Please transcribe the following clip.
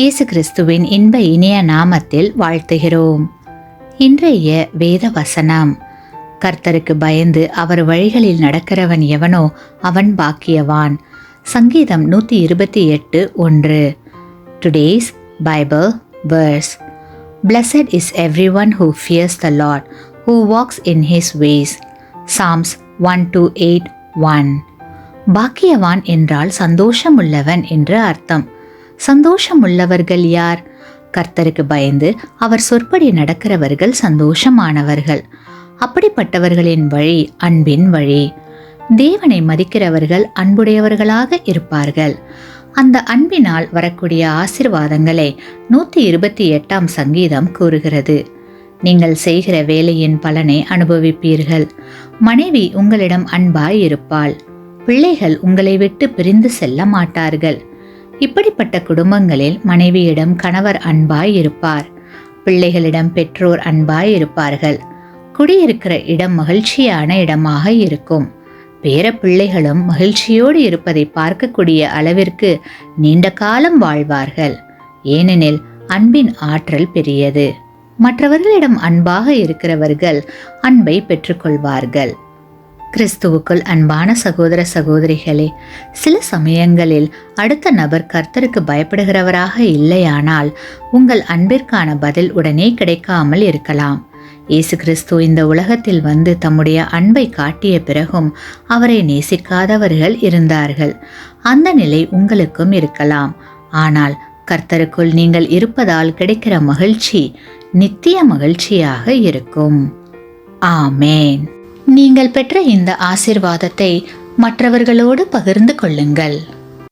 இயேசு கிறிஸ்துவின் இன்ப இனிய நாமத்தில் வாழ்த்துகிறோம். இன்றைய வேத வசனம்: கர்த்தருக்கு பயந்து அவர் வழிகளில் நடக்கிறவன் எவனோ அவன் பாக்கியவான். சங்கீதம் 128:1. Today's Bible verse: Blessed is everyone who fears the Lord, who walks in his ways. Psalms 128:1. பாக்கியவான் என்றால் சந்தோஷமுள்ளவன் என்று அர்த்தம். சந்தோஷமுள்ளவர்கள் யார்? கர்த்தருக்கு பயந்து அவர் சொற்படி நடக்கிறவர்கள் சந்தோஷமானவர்கள். அப்படிப்பட்டவர்களின் வழி அன்பின் வழி. தேவனை மதிக்கிறவர்கள் அன்புடையவர்களாக இருப்பார்கள். அந்த அன்பினால் வரக்கூடிய ஆசீர்வாதங்களை 128ஆம் சங்கீதம் கூறுகிறது. நீங்கள் செய்கிற வேலையின் பலனை அனுபவிப்பீர்கள். மனைவி உங்களிடம் அன்பாய் இருப்பாள். பிள்ளைகள் உங்களை விட்டு பிரிந்து செல்ல மாட்டார்கள். இப்படிப்பட்ட குடும்பங்களில் மனைவியிடம் கணவர் அன்பாய் இருப்பார். பிள்ளைகளிடம் பெற்றோர் அன்பாய் இருப்பார்கள். குடியிருக்கிற இடம் மகிழ்ச்சியான இடமாக இருக்கும். பேர பிள்ளைகளும் மகிழ்ச்சியோடு இருப்பதை பார்க்கக்கூடிய அளவிற்கு நீண்ட காலம் வாழ்வார்கள். ஏனெனில் அன்பின் ஆற்றல் பெரியது. மற்றவர்களிடம் அன்பாக இருக்கிறவர்கள் அன்பை பெற்றுக்கொள்வார்கள். கிறிஸ்துவுக்குள் அன்பான சகோதர சகோதரிகளே, சில சமயங்களில் அடுத்த நபர் கர்த்தருக்கு பயப்படுகிறவராக இல்லையானால் உங்கள் அன்பிற்கான பதில் உடனே கிடைக்காமல் இருக்கலாம். இயேசு கிறிஸ்து இந்த உலகத்தில் வந்து தம்முடைய அன்பை காட்டிய பிறகும் அவரை நேசிக்காதவர்கள் இருந்தார்கள். அந்த நிலை உங்களுக்கும் இருக்கலாம். ஆனால் கர்த்தருக்குள் நீங்கள் இருப்பதால் கிடைக்கிற மகிழ்ச்சி நித்திய மகிழ்ச்சியாக இருக்கும். ஆமேன். நீங்கள் பெற்ற இந்த ஆசீர்வாதத்தை மற்றவர்களோடு பகிர்ந்து கொள்ளுங்கள்.